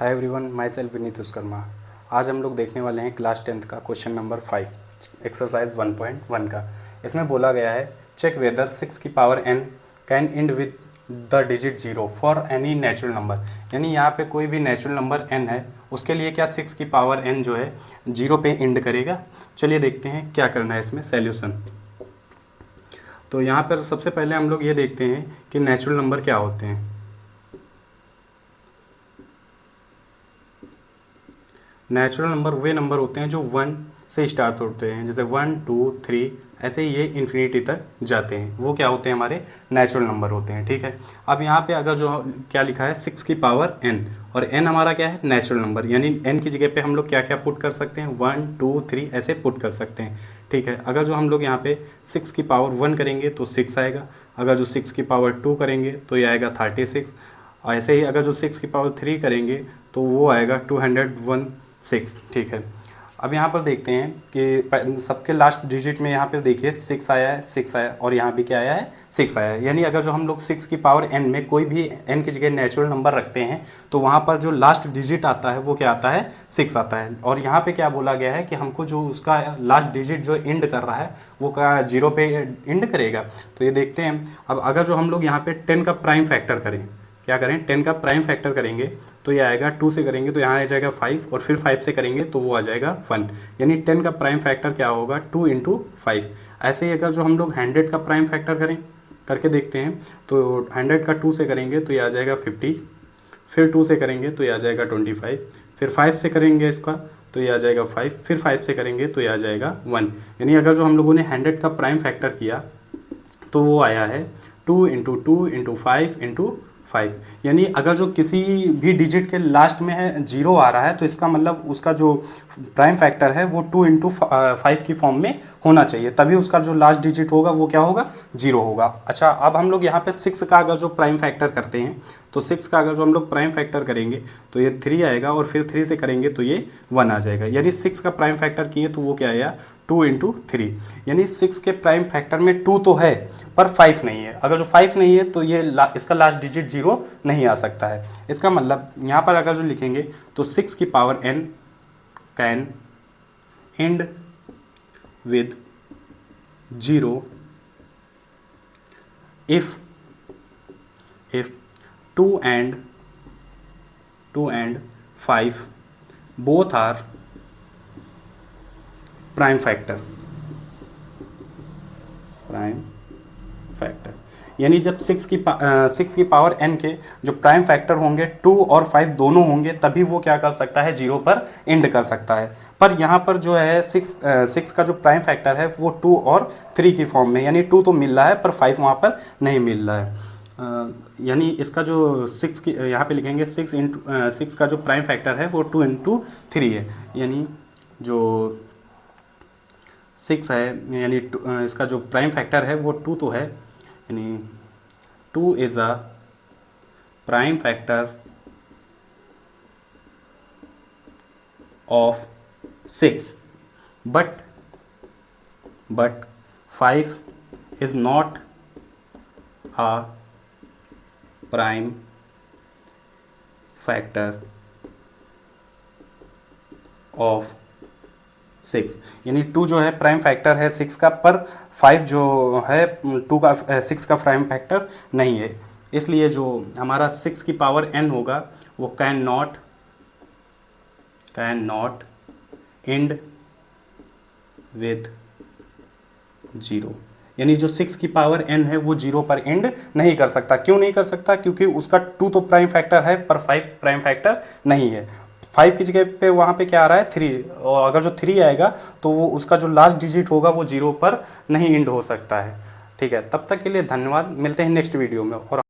Hi everyone, my self Vineet Vishwakarma. आज हम लोग देखने वाले हैं क्लास 10th का क्वेश्चन नंबर 5 एक्सरसाइज 1.1 का। इसमें बोला गया है चेक वेदर 6 की power n can and with the digit 0 for any natural number. यानी यहाँ पे कोई भी नेचुरल नंबर n है उसके लिए क्या 6 की पावर n जो है 0 पे एंड करेगा। चलिए देखते हैं क्या करना है इसमें सैल्यूशन। तो यहाँ पर सबसे पहले हम लोग ये देखते हैं कि नेचुरल नंबर क्या होते हैं। नेचुरल नंबर वे नंबर होते हैं जो 1 से स्टार्ट होते हैं, जैसे 1 2 3 ऐसे ही ये इन्फिनिटी तक जाते हैं, वो क्या होते हैं हमारे नेचुरल नंबर होते हैं। ठीक है, अब यहाँ पे अगर जो क्या लिखा है 6 की पावर n, और n हमारा क्या है नेचुरल नंबर, यानी n की जगह पे हम लोग क्या क्या पुट कर सकते हैं 1 2 3 ऐसे पुट कर सकते हैं। ठीक है, अगर जो हम लोग यहाँ पे 6 की पावर 1 करेंगे तो 6 आएगा, अगर जो 6 की पावर 2 करेंगे तो ये आएगा 36, और ऐसे ही अगर जो 6 की पावर 3 करेंगे तो वो आएगा 216। ठीक है, अब यहाँ पर देखते हैं कि सबके लास्ट डिजिट में यहाँ पर देखिए 6 आया है, 6 आया, और यहाँ भी क्या आया है 6 आया है। यानी अगर जो हम लोग 6 की पावर n में कोई भी n की जगह नेचुरल नंबर रखते हैं तो वहाँ पर जो लास्ट डिजिट आता है वो क्या आता है 6 आता है। और यहाँ पे क्या बोला गया है कि हमको जो उसका लास्ट डिजिट जो एंड कर रहा है वो क्या 0 पे एंड करेगा। तो ये देखते हैं। अब अगर जो हम लोग यहाँ पे 10 का प्राइम फैक्टर करें, क्या करें 10 का प्राइम फैक्टर करेंगे तो ये आएगा 2 से करेंगे तो यहाँ आ जाएगा 5, और फिर 5 से करेंगे तो वो आ जाएगा 1। यानी 10 का प्राइम फैक्टर क्या होगा 2 × 5। ऐसे ही अगर जो हम लोग 100 का प्राइम फैक्टर करें करके देखते हैं तो 100 का 2 से करेंगे तो ये आ जाएगा 50, फिर 2 से करेंगे तो ये आ जाएगा 25, फिर 5 से करेंगे इसका तो ये आ जाएगा 5, फिर 5 से करेंगे तो ये आ जाएगा 1। यानी अगर जो हम लोगों ने 100 का प्राइम फैक्टर किया तो वो आया है 2 × 2 × 5 × 5। यानी अगर जो किसी भी डिजिट के लास्ट में है 0 आ रहा है तो इसका मतलब उसका जो प्राइम फैक्टर है वो 2 × 5 की फॉर्म में होना चाहिए, तभी उसका जो लास्ट डिजिट होगा वो क्या होगा 0 होगा। अच्छा, अब हम लोग यहाँ पे 6 का अगर जो प्राइम फैक्टर करते हैं तो 6 का अगर जो हम लोग प्राइम फैक्टर करेंगे तो ये 3 आएगा, और फिर 3 से करेंगे तो ये 1 आ जाएगा। यानी 6 का प्राइम फैक्टर किए तो वो क्या आया 2 × 3। यानी 6 के प्राइम फैक्टर में 2 तो है पर 5 नहीं है। अगर जो 5 नहीं है तो ये इसका लास्ट डिजिट 0 नहीं आ सकता है। इसका मतलब यहाँ पर अगर जो लिखेंगे तो 6 की power n can and with 0 if 2 and 5 both are prime factor. यानी जब 6 की पावर n के जो प्राइम फैक्टर होंगे 2 और 5 दोनों होंगे तभी वो क्या कर सकता है 0 पर एंड कर सकता है। पर यहाँ पर जो है 6 का जो प्राइम फैक्टर है वो 2 और 3 की फॉर्म में, यानी 2 तो मिल रहा है पर 5 वहाँ पर नहीं मिल रहा है। यानी इसका जो 6 की यहाँ पे लिखेंगे 6 का जो प्राइम फैक्टर है वो 2 × 3 है। यानी जो 6 है यानी इसका जो प्राइम फैक्टर है वो 2 तो है, यानी 2 is a prime factor of 6, but 5 is not a prime factor of 6। यानी 2 जो है प्राइम फैक्टर है 6 का, पर 5 जो है 6 का प्राइम फैक्टर नहीं है। इसलिए जो हमारा 6 की पावर n होगा वो कैन नॉट एंड विद 0। यानी जो 6 की पावर n है वो 0 पर एंड नहीं कर सकता। क्यों नहीं कर सकता? क्योंकि उसका 2 तो प्राइम फैक्टर है पर 5 प्राइम फैक्टर नहीं है। 5 की जगह पे वहाँ पे क्या आ रहा है 3, और अगर जो 3 आएगा तो वो उसका जो लास्ट डिजिट होगा वो 0 पर नहीं एंड हो सकता है। ठीक है, तब तक के लिए धन्यवाद, मिलते हैं नेक्स्ट वीडियो में। और